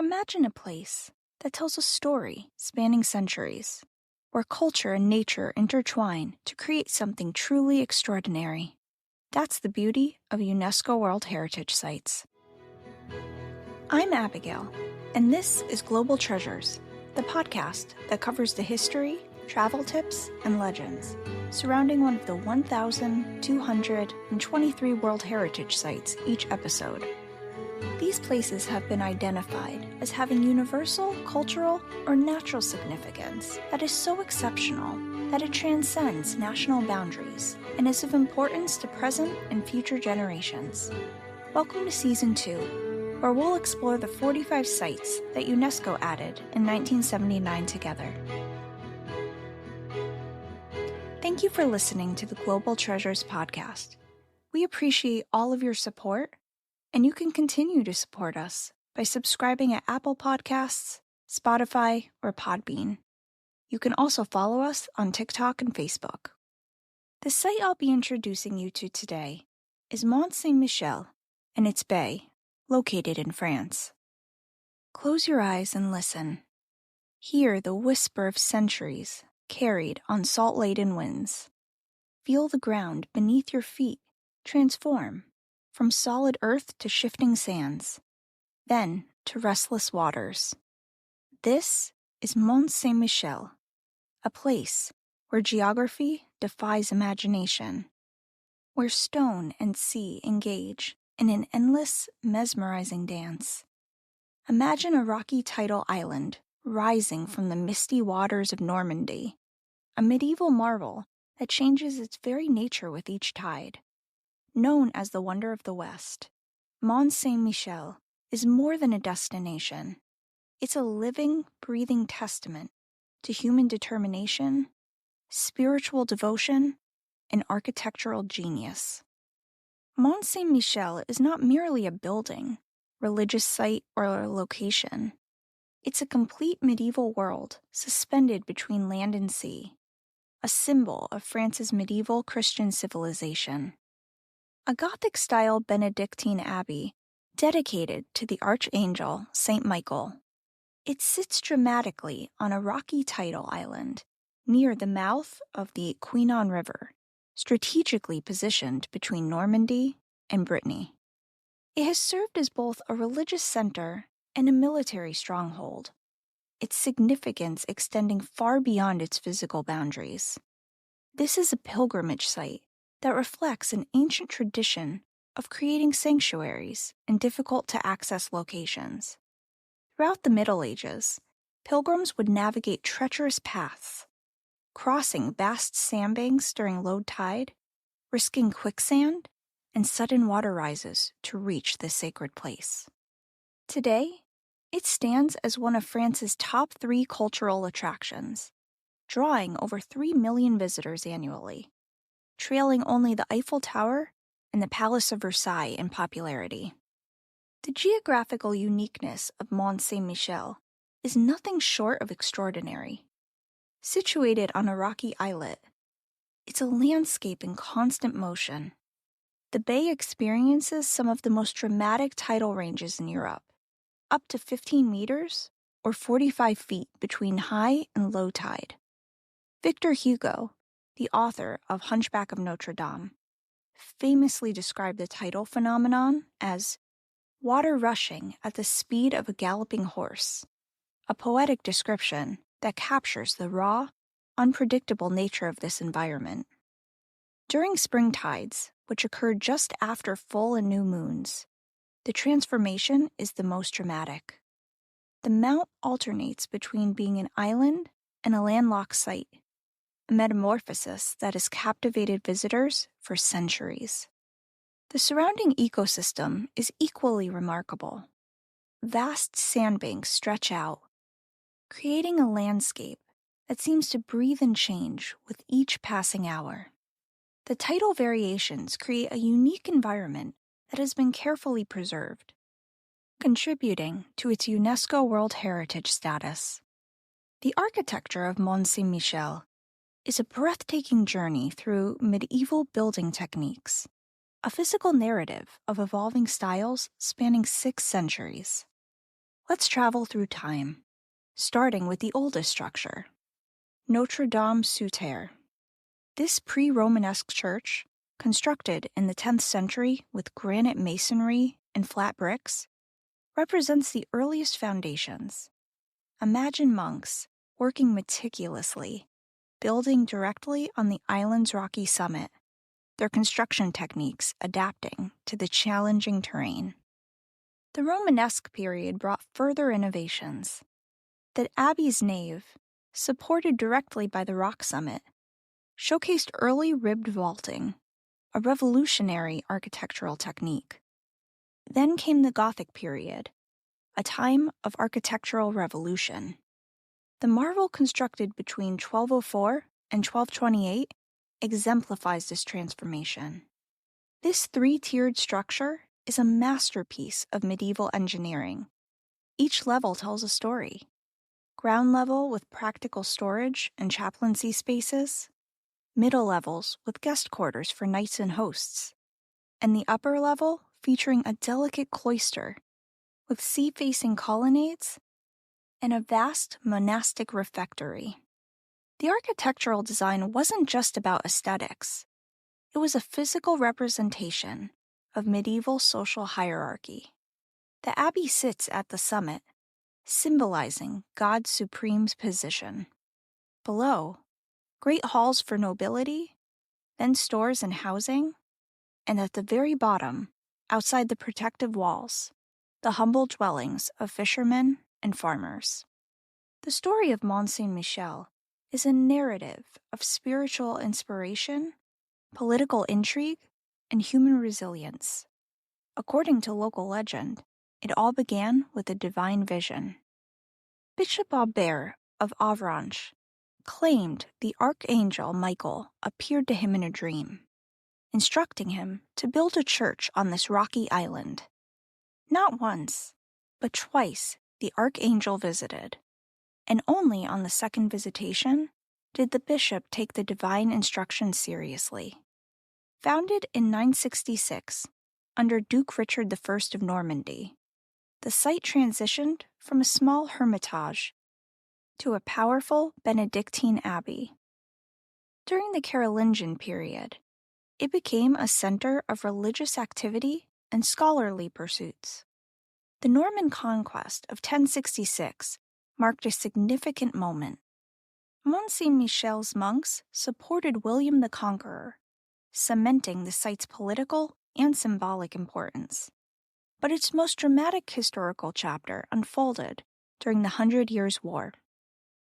Imagine a place that tells a story spanning centuries, where culture and nature intertwine to create something truly extraordinary. That's the beauty of UNESCO World Heritage Sites. I'm Abigail, and this is Global Treasures, the podcast that covers the history, travel tips, and legends surrounding one of the 1,223 World Heritage Sites each episode. These places have been identified as having universal, cultural, or natural significance that is so exceptional that it transcends national boundaries and is of importance to present and future generations. Welcome to Season 2, where we'll explore the 45 sites that UNESCO added in 1979 together. Thank you for listening to the Global Treasures podcast. We appreciate all of your support, and you can continue to support us by subscribing at Apple Podcasts, Spotify, or Podbean. You can also follow us on TikTok and Facebook. The site I'll be introducing you to today is Mont-Saint-Michel and its bay, located in France. Close your eyes and listen. Hear the whisper of centuries carried on salt-laden winds. Feel the ground beneath your feet transform from solid earth to shifting sands, then to restless waters. This is Mont-Saint-Michel, a place where geography defies imagination, where stone and sea engage in an endless, mesmerizing dance. Imagine a rocky tidal island rising from the misty waters of Normandy, a medieval marvel that changes its very nature with each tide. Known as the Wonder of the West, Mont-Saint-Michel is more than a destination. It's a living, breathing testament to human determination, spiritual devotion, and architectural genius. Mont-Saint-Michel is not merely a building, religious site, or a location. It's a complete medieval world suspended between land and sea, a symbol of France's medieval Christian civilization. A Gothic-style Benedictine abbey dedicated to the Archangel Saint Michael. It sits dramatically on a rocky tidal island near the mouth of the Quinon River, strategically positioned between Normandy and Brittany. It has served as both a religious center and a military stronghold, its significance extending far beyond its physical boundaries. This is a pilgrimage site that reflects an ancient tradition of creating sanctuaries in difficult-to-access locations. Throughout the Middle Ages, pilgrims would navigate treacherous paths, crossing vast sandbanks during low tide, risking quicksand and sudden water rises to reach this sacred place. Today, it stands as one of France's top 3 cultural attractions, drawing over 3 million visitors annually, trailing only the Eiffel Tower and the Palace of Versailles in popularity. The geographical uniqueness of Mont-Saint-Michel is nothing short of extraordinary. Situated on a rocky islet, it's a landscape in constant motion. The bay experiences some of the most dramatic tidal ranges in Europe, up to 15 meters or 45 feet between high and low tide. Victor Hugo, the author of Hunchback of Notre Dame, famously described the tidal phenomenon as water rushing at the speed of a galloping horse, a poetic description that captures the raw, unpredictable nature of this environment. During spring tides, which occur just after full and new moons, the transformation is the most dramatic. The mount alternates between being an island and a landlocked site, a metamorphosis that has captivated visitors for centuries. The surrounding ecosystem is equally remarkable. Vast sandbanks stretch out, creating a landscape that seems to breathe and change with each passing hour. The tidal variations create a unique environment that has been carefully preserved, contributing to its UNESCO World Heritage status. The architecture of Mont-Saint-Michel is a breathtaking journey through medieval building techniques, a physical narrative of evolving styles spanning 6 centuries. Let's travel through time, starting with the oldest structure, Notre Dame sous terre. This pre-Romanesque church, constructed in the 10th century with granite masonry and flat bricks, represents the earliest foundations. Imagine monks working meticulously, building directly on the island's rocky summit, their construction techniques adapting to the challenging terrain. The Romanesque period brought further innovations. The abbey's nave, supported directly by the rock summit, showcased early ribbed vaulting, a revolutionary architectural technique. Then came the Gothic period, a time of architectural revolution. The marvel constructed between 1204 and 1228 exemplifies this transformation. This three-tiered structure is a masterpiece of medieval engineering. Each level tells a story. Ground level with practical storage and chaplaincy spaces, middle levels with guest quarters for knights and hosts, and the upper level featuring a delicate cloister with sea-facing colonnades and a vast monastic refectory. The architectural design wasn't just about aesthetics. It was a physical representation of medieval social hierarchy. The abbey sits at the summit, symbolizing God's supreme position. Below, great halls for nobility, then stores and housing, and at the very bottom, outside the protective walls, the humble dwellings of fishermen and farmers. The story of Mont-Saint-Michel is a narrative of spiritual inspiration, political intrigue, and human resilience. According to local legend, it all began with a divine vision. Bishop Aubert of Avranches claimed the archangel Michael appeared to him in a dream, instructing him to build a church on this rocky island. Not once, but twice the archangel visited, and only on the second visitation did the bishop take the divine instructions seriously. Founded in 966 under Duke Richard I of Normandy, the site transitioned from a small hermitage to a powerful Benedictine abbey. During the Carolingian period, it became a center of religious activity and scholarly pursuits. The Norman conquest of 1066 marked a significant moment. Mont-Saint-Michel's monks supported William the Conqueror, cementing the site's political and symbolic importance. But its most dramatic historical chapter unfolded during the 100 Years' War.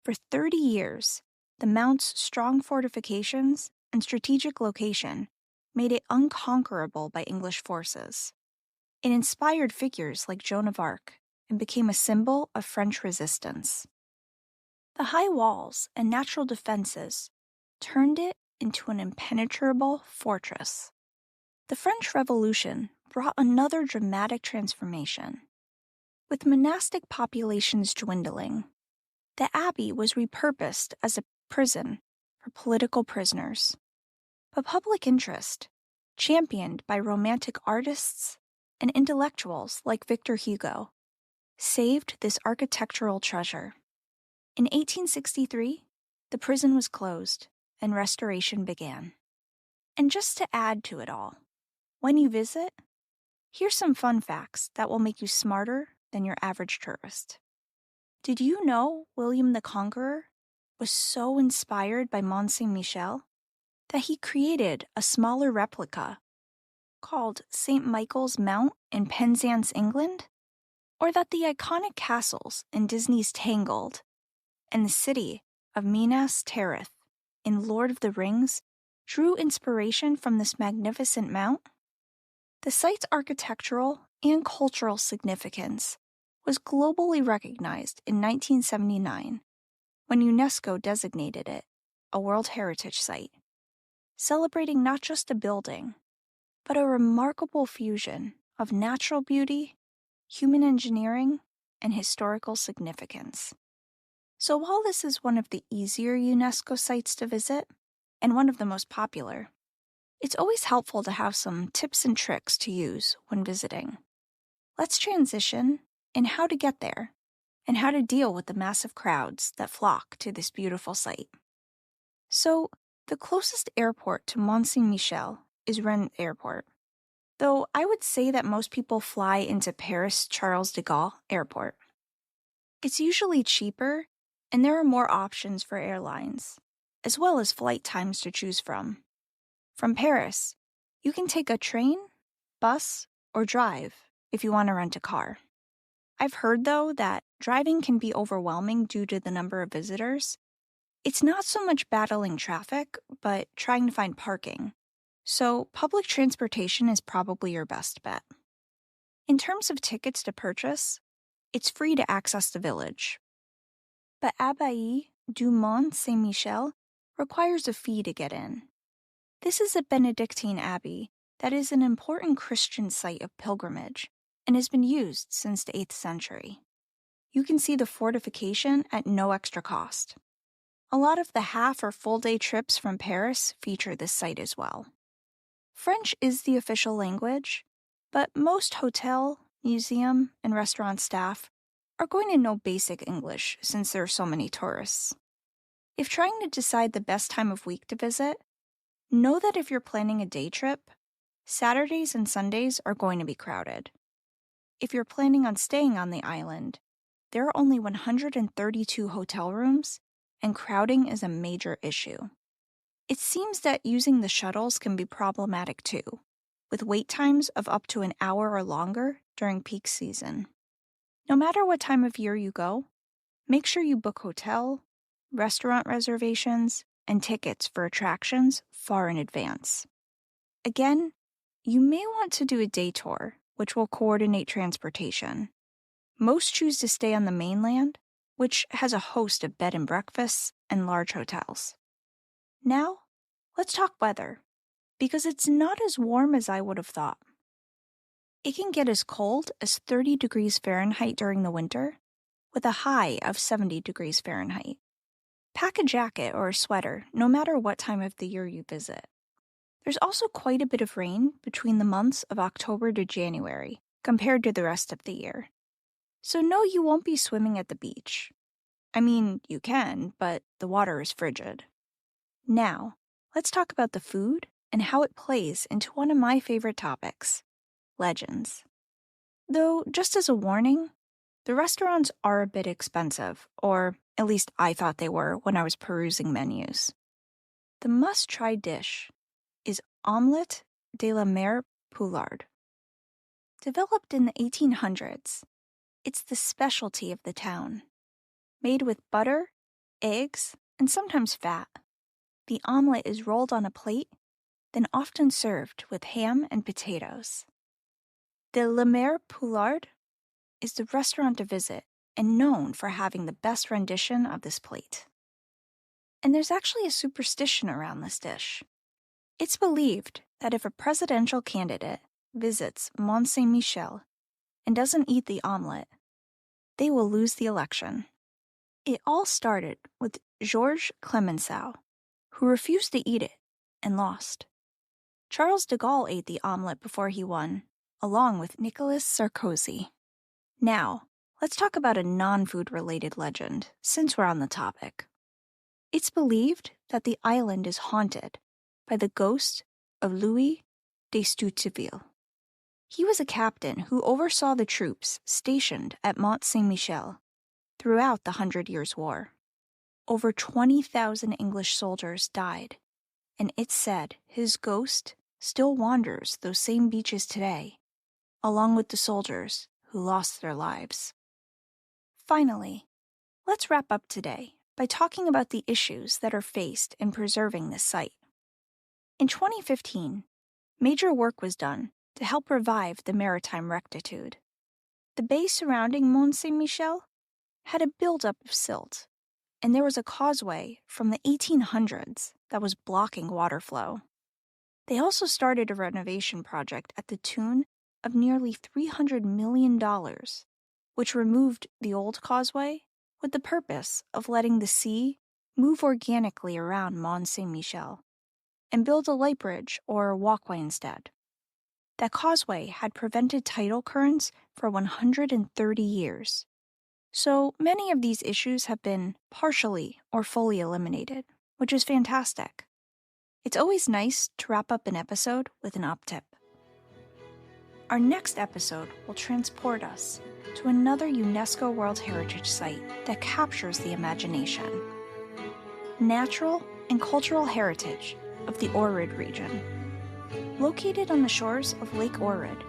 For 30 years, the Mount's strong fortifications and strategic location made it unconquerable by English forces. It inspired figures like Joan of Arc and became a symbol of French resistance. The high walls and natural defenses turned it into an impenetrable fortress. The French Revolution brought another dramatic transformation. With monastic populations dwindling, the abbey was repurposed as a prison for political prisoners. But public interest, championed by romantic artists and intellectuals like Victor Hugo, saved this architectural treasure. In 1863, the prison was closed and restoration began. And just to add to it all, when you visit, here's some fun facts that will make you smarter than your average tourist. Did you know William the Conqueror was so inspired by Mont-Saint-Michel that he created a smaller replica called St. Michael's Mount in Penzance, England? Or that the iconic castles in Disney's Tangled and the city of Minas Tirith in Lord of the Rings drew inspiration from this magnificent mount? The site's architectural and cultural significance was globally recognized in 1979 when UNESCO designated it a World Heritage Site, celebrating not just a building, but a remarkable fusion of natural beauty, human engineering, and historical significance. So while this is one of the easier UNESCO sites to visit, and one of the most popular, it's always helpful to have some tips and tricks to use when visiting. Let's transition in how to get there and how to deal with the massive crowds that flock to this beautiful site. So, the closest airport to Mont-Saint-Michel is Rennes Airport, though I would say that most people fly into Paris Charles de Gaulle Airport. It's usually cheaper, and there are more options for airlines, as well as flight times to choose from. From Paris, you can take a train, bus, or drive if you want to rent a car. I've heard, though, that driving can be overwhelming due to the number of visitors. It's not so much battling traffic, but trying to find parking. So public transportation is probably your best bet. In terms of tickets to purchase, it's free to access the village. But Abbey du Mont-Saint-Michel requires a fee to get in. This is a Benedictine abbey that is an important Christian site of pilgrimage and has been used since the 8th century. You can see the fortification at no extra cost. A lot of the half or full day trips from Paris feature this site as well. French is the official language, but most hotel, museum, and restaurant staff are going to know basic English since there are so many tourists. If trying to decide the best time of week to visit, know that if you're planning a day trip, Saturdays and Sundays are going to be crowded. If you're planning on staying on the island, there are only 132 hotel rooms, and crowding is a major issue. It seems that using the shuttles can be problematic too, with wait times of up to an hour or longer during peak season. No matter what time of year you go, make sure you book hotel, restaurant reservations, and tickets for attractions far in advance. Again, you may want to do a day tour, which will coordinate transportation. Most choose to stay on the mainland, which has a host of bed and breakfasts and large hotels. Now, let's talk weather, because it's not as warm as I would have thought. It can get as cold as 30 degrees Fahrenheit during the winter, with a high of 70 degrees Fahrenheit. Pack a jacket or a sweater no matter what time of the year you visit. There's also quite a bit of rain between the months of October to January compared to the rest of the year. So no, you won't be swimming at the beach. I mean, you can, but the water is frigid. Now, let's talk about the food and how it plays into one of my favorite topics, legends. Though, just as a warning, the restaurants are a bit expensive, or at least I thought they were when I was perusing menus. The must-try dish is omelette de la mer poulard. Developed in the 1800s, it's the specialty of the town. Made with butter, eggs, and sometimes fat, the omelette is rolled on a plate, then often served with ham and potatoes. De la Mer Poulard is the restaurant to visit and known for having the best rendition of this plate. And there's actually a superstition around this dish. It's believed that if a presidential candidate visits Mont-Saint-Michel and doesn't eat the omelette, they will lose the election. It all started with Georges Clemenceau, who refused to eat it and lost. Charles de Gaulle ate the omelette before he won, along with Nicolas Sarkozy. Now, let's talk about a non-food related legend, since we're on the topic. It's believed that the island is haunted by the ghost of Louis de Stuteville. He was a captain who oversaw the troops stationed at Mont-Saint-Michel throughout the 100 Years' War. Over 20,000 English soldiers died, and it's said his ghost still wanders those same beaches today, along with the soldiers who lost their lives. Finally, let's wrap up today by talking about the issues that are faced in preserving this site. In 2015, major work was done to help revive the maritime rectitude. The bay surrounding Mont-Saint-Michel had a buildup of silt, and there was a causeway from the 1800s that was blocking water flow. They also started a renovation project at the tune of nearly $300 million, which removed the old causeway with the purpose of letting the sea move organically around Mont-Saint-Michel and build a light bridge or walkway instead. that causeway had prevented tidal currents for 130 years. So many of these issues have been partially or fully eliminated, which is fantastic. It's always nice to wrap up an episode with an up tip. Our next episode will transport us to another UNESCO World Heritage Site that captures the imagination. Natural and cultural heritage of the Ohrid region. Located on the shores of Lake Ohrid,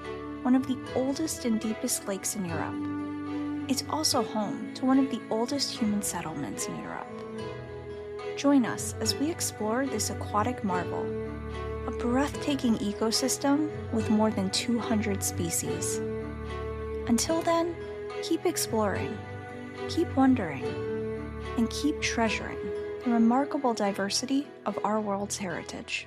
one of the oldest and deepest lakes in Europe. It's also home to one of the oldest human settlements in Europe. Join us as we explore this aquatic marvel, a breathtaking ecosystem with more than 200 species. Until then, keep exploring, keep wondering, and keep treasuring the remarkable diversity of our world's heritage.